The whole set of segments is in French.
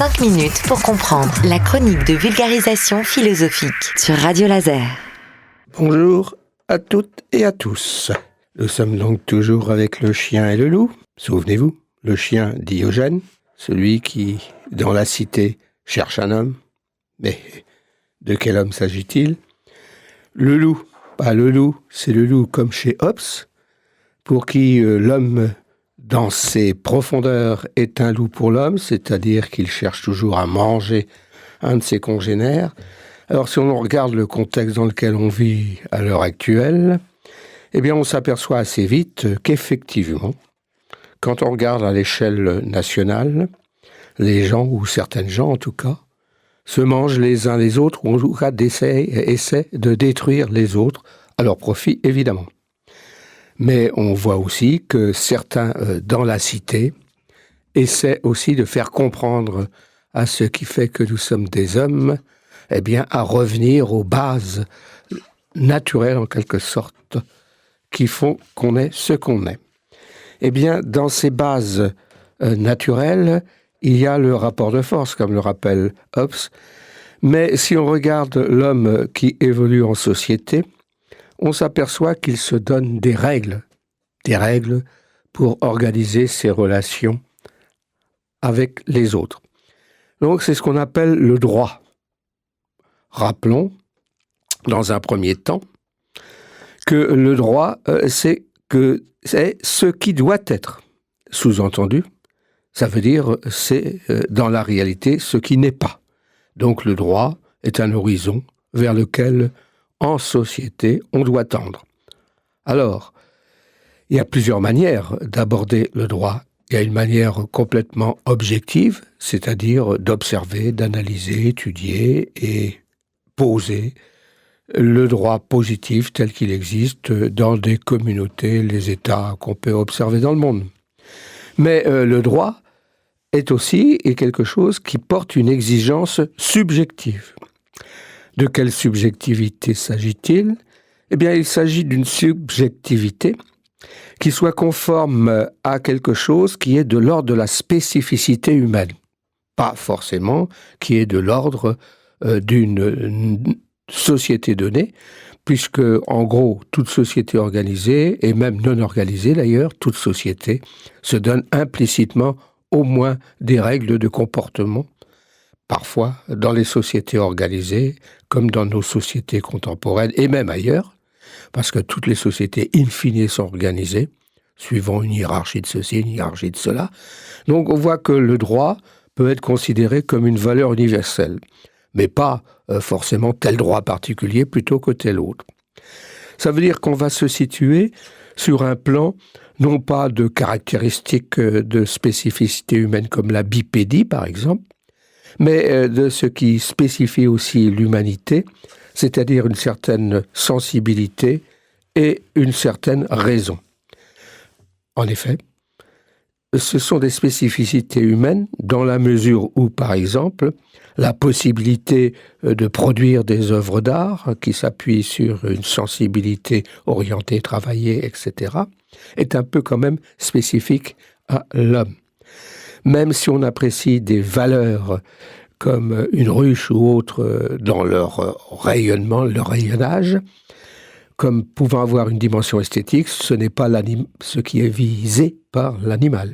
5 minutes pour comprendre la chronique de vulgarisation philosophique sur Radio Laser. Bonjour à toutes et à tous. Nous sommes donc toujours avec le chien et le loup. Souvenez-vous, le chien Diogène, celui qui, dans la cité, cherche un homme. Mais de quel homme s'agit-il ? Le loup, pas le loup, c'est le loup comme chez Hobbes, pour qui l'homme, dans ses profondeurs, est un loup pour l'homme, c'est-à-dire qu'il cherche toujours à manger un de ses congénères. Alors si on regarde le contexte dans lequel on vit à l'heure actuelle, eh bien on s'aperçoit assez vite qu'effectivement, quand on regarde à l'échelle nationale, les gens, ou certaines gens en tout cas, se mangent les uns les autres, ou en tout cas essaient de détruire les autres, à leur profit évidemment. Mais on voit aussi que certains dans la cité essaient aussi de faire comprendre à ce qui fait que nous sommes des hommes, eh bien, à revenir aux bases naturelles en quelque sorte, qui font qu'on est ce qu'on est. Eh bien, dans ces bases naturelles, il y a le rapport de force, comme le rappelle Hobbes. Mais si on regarde l'homme qui évolue en société, on s'aperçoit qu'il se donne des règles pour organiser ses relations avec les autres. Donc c'est ce qu'on appelle le droit. Rappelons, dans un premier temps, que le droit, c'est ce qui doit être. Sous-entendu, ça veut dire c'est dans la réalité ce qui n'est pas. Donc le droit est un horizon vers lequel, en société, on doit tendre. Alors, il y a plusieurs manières d'aborder le droit. Il y a une manière complètement objective, c'est-à-dire d'observer, d'analyser, étudier et poser le droit positif tel qu'il existe dans des communautés, les États qu'on peut observer dans le monde. Mais le droit est aussi quelque chose qui porte une exigence subjective. De quelle subjectivité s'agit-il ? Eh bien, il s'agit d'une subjectivité qui soit conforme à quelque chose qui est de l'ordre de la spécificité humaine. Pas forcément qui est de l'ordre d'une société donnée, puisque, en gros, toute société organisée, et même non organisée d'ailleurs, toute société se donne implicitement au moins des règles de comportement. Parfois, dans les sociétés organisées, comme dans nos sociétés contemporaines, et même ailleurs, parce que toutes les sociétés, in fine, sont organisées, suivant une hiérarchie de ceci, une hiérarchie de cela. Donc on voit que le droit peut être considéré comme une valeur universelle, mais pas forcément tel droit particulier plutôt que tel autre. Ça veut dire qu'on va se situer sur un plan, non pas de caractéristiques de spécificité humaine comme la bipédie par exemple, mais de ce qui spécifie aussi l'humanité, c'est-à-dire une certaine sensibilité et une certaine raison. En effet, ce sont des spécificités humaines dans la mesure où, par exemple, la possibilité de produire des œuvres d'art qui s'appuient sur une sensibilité orientée, travaillée, etc., est un peu quand même spécifique à l'homme. Même si on apprécie des valeurs comme une ruche ou autre dans leur rayonnement, leur rayonnage, comme pouvant avoir une dimension esthétique, ce n'est pas ce qui est visé par l'animal.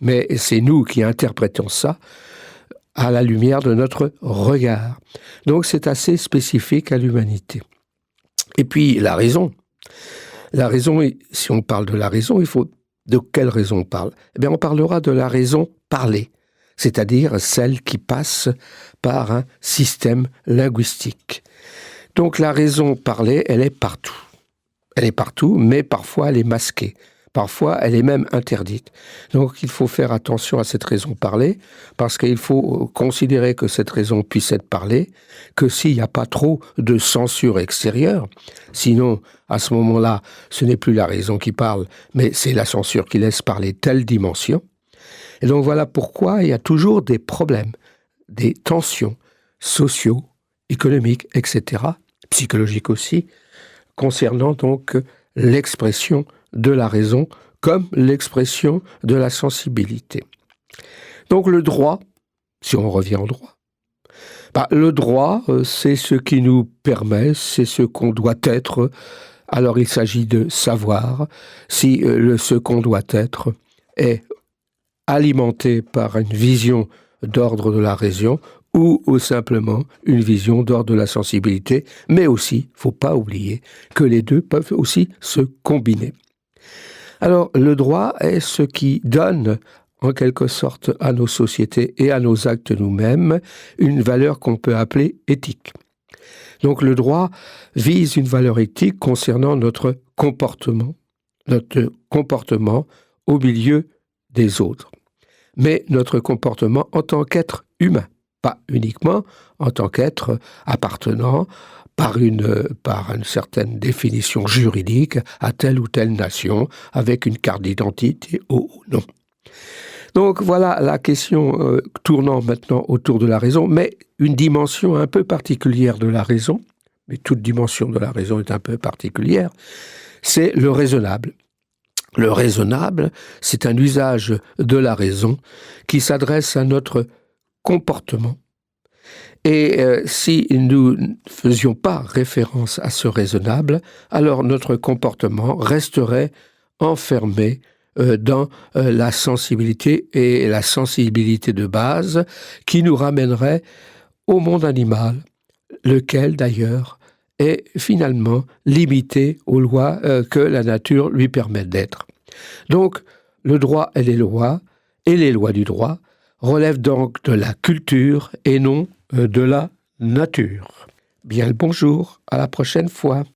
Mais c'est nous qui interprétons ça à la lumière de notre regard. Donc c'est assez spécifique à l'humanité. Et puis la raison. La raison, si on parle de la raison, il faut... De quelle raison on parle ? Eh bien, on parlera de la raison parlée, c'est-à-dire celle qui passe par un système linguistique. Donc la raison parlée, elle est partout. Elle est partout, mais parfois elle est masquée. Parfois, elle est même interdite. Donc, il faut faire attention à cette raison parlée, parce qu'il faut considérer que cette raison puisse être parlée, que s'il n'y a pas trop de censure extérieure, sinon, à ce moment-là, ce n'est plus la raison qui parle, mais c'est la censure qui laisse parler telle dimension. Et donc, voilà pourquoi il y a toujours des problèmes, des tensions sociaux, économiques, etc., psychologiques aussi, concernant donc l'expression de la raison comme l'expression de la sensibilité. Donc le droit si on revient au droit. Le droit, c'est ce qui nous permet, c'est ce qu'on doit être. Alors il s'agit de savoir si ce qu'on doit être est alimenté par une vision d'ordre de la raison ou simplement une vision d'ordre de la sensibilité, mais aussi, il ne faut pas oublier que les deux peuvent aussi se combiner. Alors, le droit est ce qui donne, en quelque sorte, à nos sociétés et à nos actes nous-mêmes, une valeur qu'on peut appeler éthique. Donc, le droit vise une valeur éthique concernant notre comportement au milieu des autres. Mais notre comportement en tant qu'être humain, pas uniquement en tant qu'être appartenant par une certaine définition juridique à telle ou telle nation, avec une carte d'identité ou non. Donc voilà la question tournant maintenant autour de la raison, mais une dimension un peu particulière de la raison, mais toute dimension de la raison est un peu particulière, c'est le raisonnable. Le raisonnable, c'est un usage de la raison qui s'adresse à notre comportement. Et si nous ne faisions pas référence à ce raisonnable, alors notre comportement resterait enfermé dans la sensibilité et la sensibilité de base qui nous ramènerait au monde animal, lequel d'ailleurs est finalement limité aux lois que la nature lui permet d'être. Donc, le droit et les lois du droit relèvent donc de la culture et non de la nature. Bien le bonjour, à la prochaine fois.